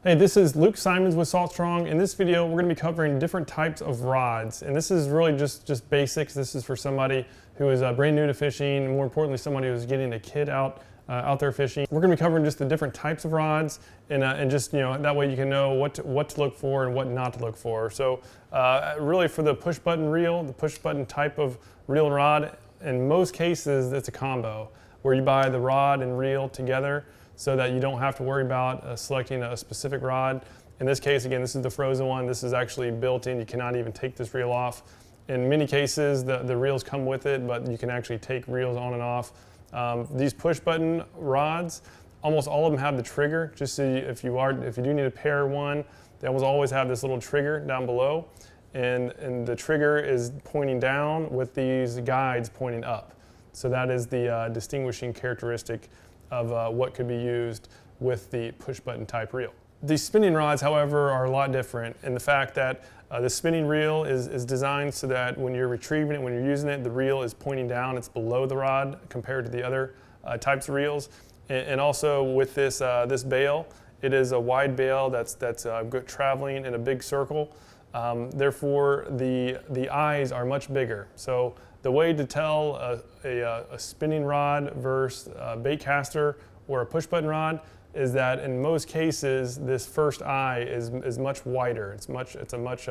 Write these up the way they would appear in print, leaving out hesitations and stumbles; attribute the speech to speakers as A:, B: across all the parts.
A: Hey, this is Luke Simonds with Salt Strong. In this video, we're going to be covering different types of rods. And this is really just basics. This is for somebody who is brand new to fishing, and more importantly, somebody who's getting a kid out there fishing. We're going to be covering just the different types of rods, and just, that way you can know what to look for and what not to look for. So really for the push button reel, the push button type of reel and rod, in most cases, it's a combo where you buy the rod and reel together, so that you don't have to worry about selecting a specific rod. In this case, again, this is the frozen one. This is actually built in. You cannot even take this reel off. In many cases, the reels come with it, but you can actually take reels on and off. These push button rods, almost all of them have the trigger. Just so if you do need to pair one, they almost always have this little trigger down below, and the trigger is pointing down with these guides pointing up. So that is the distinguishing characteristic of what could be used with the push button type reel. These spinning rods, however, are a lot different in the fact that the spinning reel is designed so that when you're retrieving it, when you're using it, the reel is pointing down, it's below the rod compared to the other types of reels. And also with this bail, it is a wide bail that's traveling in a big circle. Therefore, the eyes are much bigger. So the way to tell a spinning rod versus a baitcaster or a push button rod is that in most cases this first eye is much wider. It's a much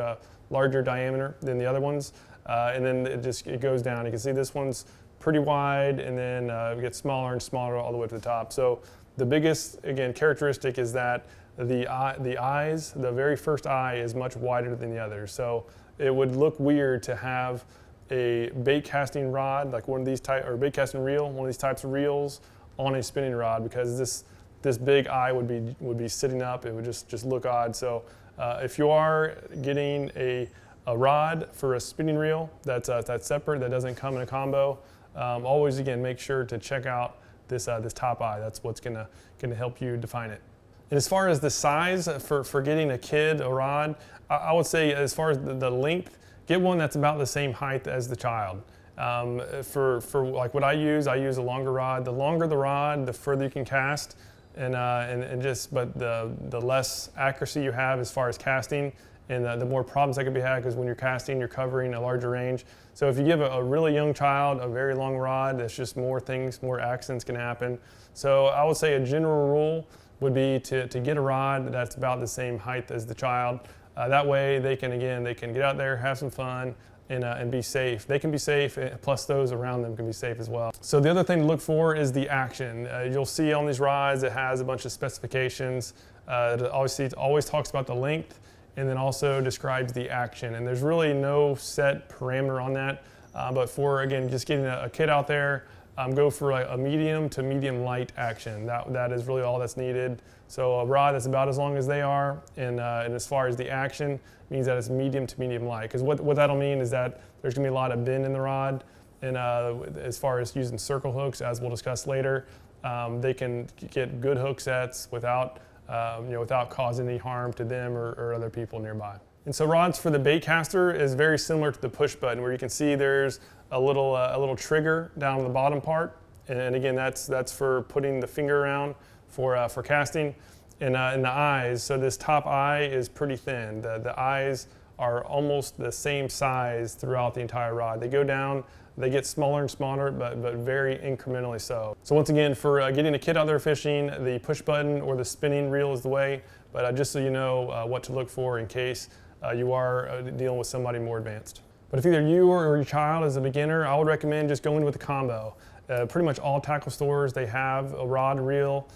A: larger diameter than the other ones, and then it goes down. You can see this one's pretty wide, and then it gets smaller and smaller all the way to the top. So the biggest, again, characteristic is that the very first eye is much wider than the others. So it would look weird to have a bait casting rod, like one of these or bait casting reel, one of these types of reels on a spinning rod, because this big eye would be sitting up. It would just look odd. So if you are getting a rod for a spinning reel that's separate, that doesn't come in a combo, always again make sure to check out this top eye. That's what's gonna help you define it. And as far as the size for getting a kid a rod, I would say as far as the length, get one that's about the same height as the child. For like what I use a longer rod. The longer the rod, the further you can cast, but the less accuracy you have as far as casting, and the more problems that could be had, because when you're casting, you're covering a larger range. So if you give a really young child a very long rod, there's just more accidents can happen. So I would say a general rule would be to get a rod that's about the same height as the child. That way they can get out there, have some fun, and be safe. They can be safe, plus those around them can be safe as well. So the other thing to look for is the action. You'll see on these rods it has a bunch of specifications. It always talks about the length, and then also describes the action. And there's really no set parameter on that. But for, again, just getting a kid out there, go for a medium to medium light action. That is really all that's needed. So a rod that's about as long as they are, and as far as the action, means that it's medium to medium light. Because what that'll mean is that there's gonna be a lot of bend in the rod, and as far as using circle hooks, as we'll discuss later, they can get good hook sets without causing any harm to them or other people nearby. And so rods for the baitcaster is very similar to the push button, where you can see there's a little trigger down on the bottom part, and again that's for putting the finger around for casting. And the eyes, so this top eye is pretty thin. The eyes are almost the same size throughout the entire rod. They go down, they get smaller and smaller, but very incrementally so. So once again, for getting a kid out there fishing, the push button or the spinning reel is the way, but just so you know what to look for in case you are dealing with somebody more advanced. But if either you or your child is a beginner, I would recommend just going with a combo. Pretty much all tackle stores, they have a rod reel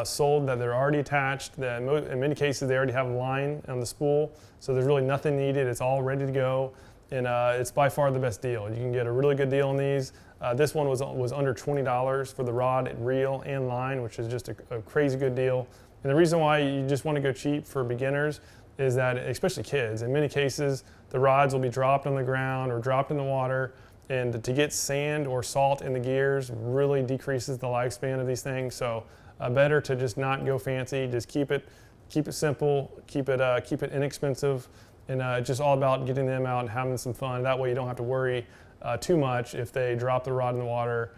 A: sold that they're already attached. In many cases, they already have a line on the spool, so there's really nothing needed. It's all ready to go, and it's by far the best deal. You can get a really good deal on these. This one was under $20 for the rod, reel, and line, which is just a crazy good deal. And the reason why you just want to go cheap for beginners is that, especially kids, in many cases, the rods will be dropped on the ground or dropped in the water, and to get sand or salt in the gears really decreases the lifespan of these things. So better to just not go fancy, just keep it simple, keep it inexpensive, and it's just all about getting them out and having some fun. That way you don't have to worry too much if they drop the rod in the water,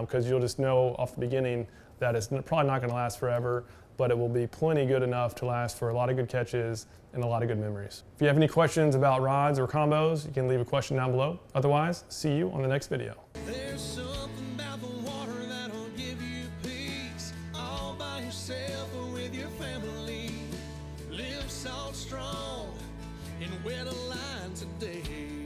A: because you'll just know off the beginning that it's probably not going to last forever. but it will be plenty good enough to last for a lot of good catches and a lot of good memories. If you have any questions about rods or combos, you can leave a question down below. Otherwise, see you on the next video.
B: There's something about the water that'll give you peace, all by yourself or with your family. Live salt strong and wear the line today.